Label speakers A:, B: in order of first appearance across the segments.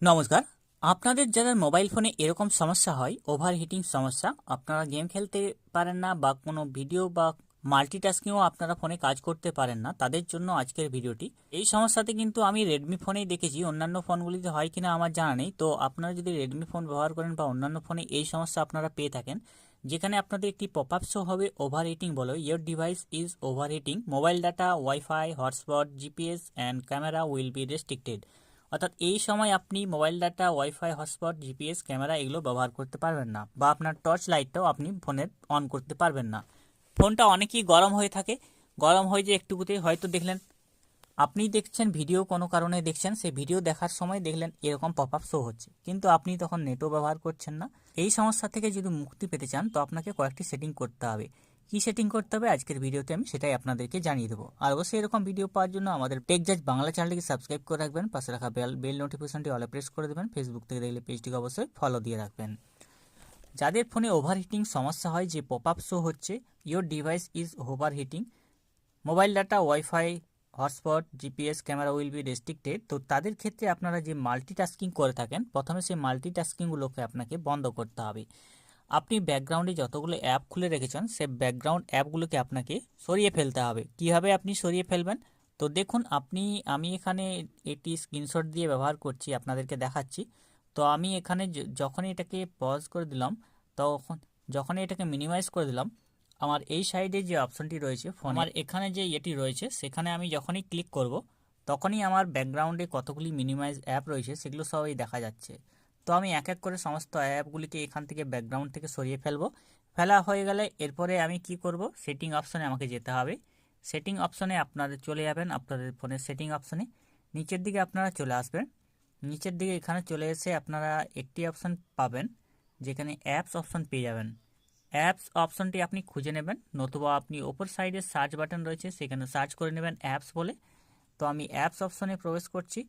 A: নমস্কার। আপনাদের যাদের মোবাইল ফোনে এরকম সমস্যা হয়, ওভারহিটিং সমস্যা, আপনারা গেম খেলতে পারেন না বা কোনো ভিডিও বা মাল্টিটাস্কিংও আপনারা ফোনে কাজ করতে পারেন না, তাদের জন্য আজকের ভিডিওটি। এই সমস্যাতে কিন্তু আমি রেডমি ফোনেই দেখেছি, অন্যান্য ফোনগুলিতে হয় কিনা আমার জানা নেই। তো আপনারা যদি রেডমি ফোন ব্যবহার করেন বা অন্যান্য ফোনে এই সমস্যা আপনারা পেয়ে থাকেন, যেখানে আপনাদের একটি পপ আপ শো হবে ওভারহিটিং বলে, your device is overheating, mobile data, wifi, hotspot, GPS and camera will be restricted. অর্থাৎ এই সময় আপনি mobile data, wifi, hotspot, GPS, camera এগুলো ব্যবহার করতে পারবেন না, বা আপনার টর্চ লাইটটাও আপনি ফোনের অন করতে পারবেন না। ফোনটা অনেকই গরম হয়ে থাকে, গরম হয়ে যে একটুকুতে হয়তো দেখলেন, আপনি দেখছেন ভিডিও, কোনো কারণে দেখছেন, সেই ভিডিও দেখার সময় দেখলেন এরকম পপ আপ শো হচ্ছে, কিন্তু আপনি তখন নেটও ব্যবহার করছেন না। এই সমস্যা থেকে যদি মুক্তি পেতে চান তো আপনাকে কয়েকটি সেটিং করতে হবে। কি সেটিং করতে হবে আজকের ভিডিওতে আমি সেটাই আপনাদেরকে জানিয়ে দেবো। আর অবশ্যই এরকম ভিডিও পাওয়ার জন্য আমাদের টেকজাজ বাংলা চ্যানেলটিকে সাবস্ক্রাইব করে রাখবেন, পাশে রাখা বেল নোটিফিকেশনটি অলে প্রেস করে দেবেন, ফেসবুক থেকে দেখলে পেজটিকে অবশ্যই ফলো দিয়ে রাখবেন। যাদের ফোনে ওভারহিটিং সমস্যা হয়, যে পপ আপ শো হচ্ছে your device is overheating, mobile data, wifi, hotspot, GPS, camera will be restricted, তো তাদের ক্ষেত্রে আপনারা যে মাল্টিটাস্কিং করে থাকেন, প্রথমে সেই মাল্টিটাস্কিংগুলোকে আপনাকে বন্ধ করতে হবে। আপনি ব্যাকগ্রাউন্ডে যতগুলো অ্যাপ খুলে রেখেছেন, সেই ব্যাকগ্রাউন্ড অ্যাপগুলোকে আপনাকে সরিয়ে ফেলতে হবে। কীভাবে আপনি সরিয়ে ফেলবেন? তো দেখুন, আমি এখানে একটি স্ক্রিনশট দিয়ে ব্যবহার করছি, আপনাদেরকে দেখাচ্ছি। তো আমি এখানে যখনই এটাকে পজ করে দিলাম, তখন যখনই এটাকে মিনিমাইজ করে দিলাম, আমার এই সাইডে যে অপশনটি রয়েছে আমার এখানে যে এটি রয়েছে, সেখানে আমি যখনই ক্লিক করব, তখনই আমার ব্যাকগ্রাউন্ডে কতগুলি মিনিমাইজ অ্যাপ রয়েছে সেগুলো সবই দেখা যাচ্ছে। তো আমি এক এক করে সমস্ত অ্যাপগুলিকে এখান থেকে ব্যাকগ্রাউন্ড থেকে সরিয়ে ফেলবো। ফেলা হয়ে গেলে এরপরে আমি কি করব, সেটিং অপশনে আমাকে যেতে হবে। সেটিং অপশনে আপনাদের চলে যাবেন, আপনাদের ফোনের সেটিং অপশনে নিচের দিকে আপনারা চলে আসবেন। নিচের দিকে এখানে চলে এসে আপনারা একটি অপশন পাবেন, যেখানে অ্যাপস অপশন পেয়ে যাবেন। অ্যাপস অপশনটি আপনি খুঁজে নেবেন, নতুবা আপনি ওপর সাইডে সার্চ বাটন রয়েছে, সেখানে সার্চ করে নেবেন অ্যাপস বলে। তো আমি অ্যাপস অপশনে প্রবেশ করছি।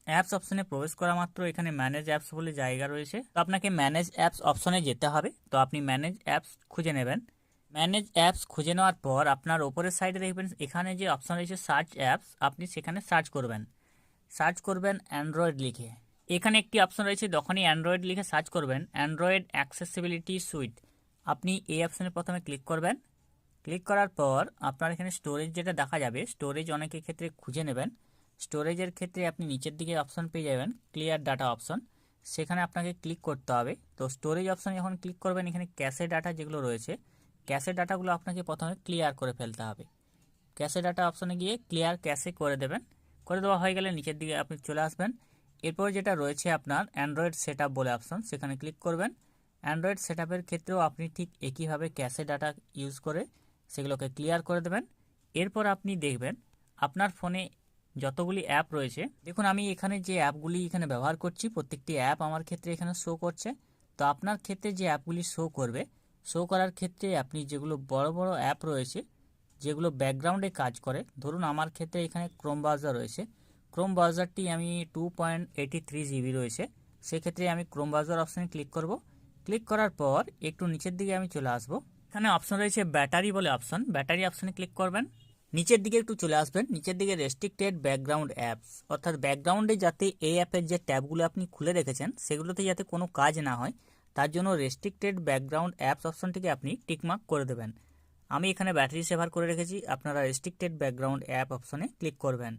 A: অ্যাপস অপশনে প্রবেশ করা মাত্র এখানে ম্যানেজ অ্যাপস বলে জায়গা রয়েছে, তো আপনাকে ম্যানেজ অ্যাপস অপশনে যেতে হবে। তো আপনি ম্যানেজ অ্যাপস খুঁজে নেবেন। ম্যানেজ অ্যাপস খুঁজে নেওয়ার পর আপনার ওপরের সাইডে দেখবেন এখানে যে অপশন রয়েছে সার্চ অ্যাপস, আপনি সেখানে সার্চ করবেন অ্যান্ড্রয়েড লিখে। এখানে একটি অপশন রয়েছে, যখনই অ্যান্ড্রয়েড লিখে সার্চ করবেন, অ্যান্ড্রয়েড অ্যাক্সেসিবিলিটি সুইট, আপনি এই অপশনে প্রথমে ক্লিক করবেন। ক্লিক করার পর আপনার এখানে স্টোরেজ যেটা দেখা যাবে, স্টোরেজ অনেকের ক্ষেত্রে খুঁজে নেবেন। স্টোরেজের ক্ষেত্রে আপনি নিচের দিকে অপশন পেয়ে যাবেন ক্লিয়ার ডাটা অপশন, সেখানে আপনাকে ক্লিক করতে হবে। তো স্টোরেজ অপশনে যখন ক্লিক করবেন, এখানে ক্যাশে ডাটা যেগুলো রয়েছে, ক্যাশে ডাটাগুলো আপনাকে প্রথমে ক্লিয়ার করে ফেলতে হবে। ক্যাশে ডাটা অপশনে গিয়ে ক্লিয়ার ক্যাশে করে দেবেন। করে দেওয়া হয়ে গেলে নিচের দিকে আপনি চলে আসবেন। এরপর যেটা রয়েছে আপনার অ্যান্ড্রয়েড সেটআপ বলে অপশন, সেখানে ক্লিক করবেন। অ্যান্ড্রয়েড সেটআপের ক্ষেত্রেও আপনি ঠিক একইভাবে ক্যাশে ডাটা ইউজ করে সেগুলোকে ক্লিয়ার করে দেবেন। এরপর আপনি দেখবেন আপনার ফোনে যতগুলি অ্যাপ রয়েছে, দেখুন আমি এখানে যে অ্যাপগুলি এখানে ব্যবহার করছি, প্রত্যেকটি অ্যাপ আমার ক্ষেত্রে এখানে শো করছে। তো আপনার ক্ষেত্রে যে অ্যাপগুলি শো করবে, শো করার ক্ষেত্রে আপনি যেগুলো বড় বড় অ্যাপ রয়েছে, যেগুলো ব্যাকগ্রাউন্ডে কাজ করে, ধরুন আমার ক্ষেত্রে এখানে ক্রোম ব্রাউজার রয়েছে, ক্রোম ব্রাউজারটি আমি 2.83 জিবি রয়েছে, সেক্ষেত্রে আমি ক্রোম ব্রাউজার অপশানে ক্লিক করব। ক্লিক করার পর একটু নিচের দিকে আমি চলে আসব। এখানে অপশন রয়েছে ব্যাটারি বলে অপশন, ব্যাটারি অপশানে ক্লিক করবেন। নিচের দিকে একটু চলে আসবেন, নিচের দিকে রেস্ট্রিক্টেড ব্যাকগ্রাউন্ড অ্যাপস, অর্থাৎ ব্যাকগ্রাউন্ডে যাতে এই অ্যাপের যে ট্যাবগুলো আপনি খুলে রেখেছেন সেগুলোতে যাতে কোনো কাজ না হয়, তার জন্য রেস্ট্রিক্টেড ব্যাকগ্রাউন্ড অ্যাপস অপশনটিকে আপনি টিকমার্ক করে দেবেন। আমি এখানে ব্যাটারি সেভার করে রেখেছি, আপনারা রেস্ট্রিক্টেড ব্যাকগ্রাউন্ড অ্যাপ অপশনে ক্লিক করবেন।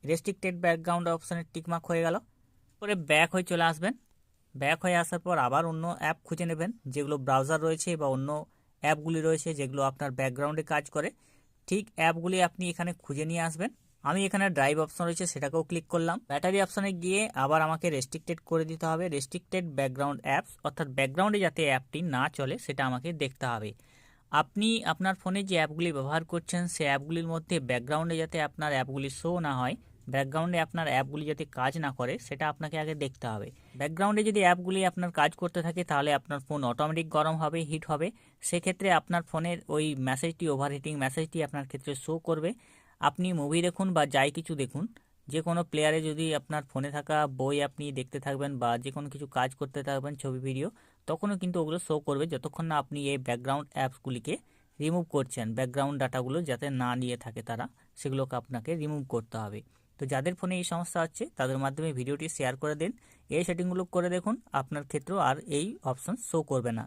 A: রেস্ট্রিক্টেড ব্যাকগ্রাউন্ড অপশনে টিকমার্ক হয়ে গেল, পরে ব্যাক হয়ে চলে আসবেন। ব্যাক হয়ে আসার পর আবার অন্য অ্যাপ খুঁজে নেবেন, যেগুলো ব্রাউজার রয়েছে বা অন্য অ্যাপগুলি রয়েছে যেগুলো আপনার ব্যাকগ্রাউন্ডে কাজ করে, ঠিক অ্যাপগুলি আপনি এখানে খুঁজে নিয়ে আসবেন। আমি এখানে ড্রাইভ অপশন রয়েছে সেটাকেও ক্লিক করলাম। ব্যাটারি অপশনে গিয়ে আবার আমাকে রেস্ট্রিক্টেড করে দিতে হবে, রেস্ট্রিক্টেড ব্যাকগ্রাউন্ড অ্যাপস, অর্থাৎ ব্যাকগ্রাউন্ডে যাতে অ্যাপটি না চলে সেটা আমাকে দেখতে হবে। আপনি আপনার ফোনে যে অ্যাপগুলি ব্যবহার করছেন, সেই অ্যাপগুলির মধ্যে ব্যাকগ্রাউন্ডে যাতে আপনার অ্যাপগুলি শো না হয়, ব্যাকগ্রাউন্ডে আপনার অ্যাপগুলি যাতে কাজ না করে, সেটা আপনাকে আগে দেখতে হবে। ব্যাকগ্রাউন্ডে যদি অ্যাপগুলি আপনার কাজ করতে থাকে, তাহলে আপনার ফোন অটোমেটিক গরম হবে, হিট হবে, সেক্ষেত্রে আপনার ফোনের ওই মেসেজটি, ওভারহিটিং মেসেজটি আপনার ক্ষেত্রে শো করবে। আপনি মুভি দেখুন বা যাই কিছু দেখুন, যে কোনো প্লেয়ারে যদি আপনার ফোনে থাকা বই আপনি দেখতে থাকবেন বা যে কোনো কিছু কাজ করতে থাকবেন, ছবি ভিডিও, তখনও কিন্তু ওগুলো শো করবে, যতক্ষণ না আপনি এই ব্যাকগ্রাউন্ড অ্যাপসগুলিকে রিমুভ করছেন। ব্যাকগ্রাউন্ড ডাটাগুলো যাতে না নিয়ে থাকে তারা, সেগুলোকে আপনাকে রিমুভ করতে হবে। তো যাদের ফোনে এই সমস্যা হচ্ছে তাদের মাধ্যমে ভিডিওটি শেয়ার করে দিন। এই সেটিংগুলো করে দেখুন, আপনার ক্ষেত্রেও আর এই অপশন শো করবে না।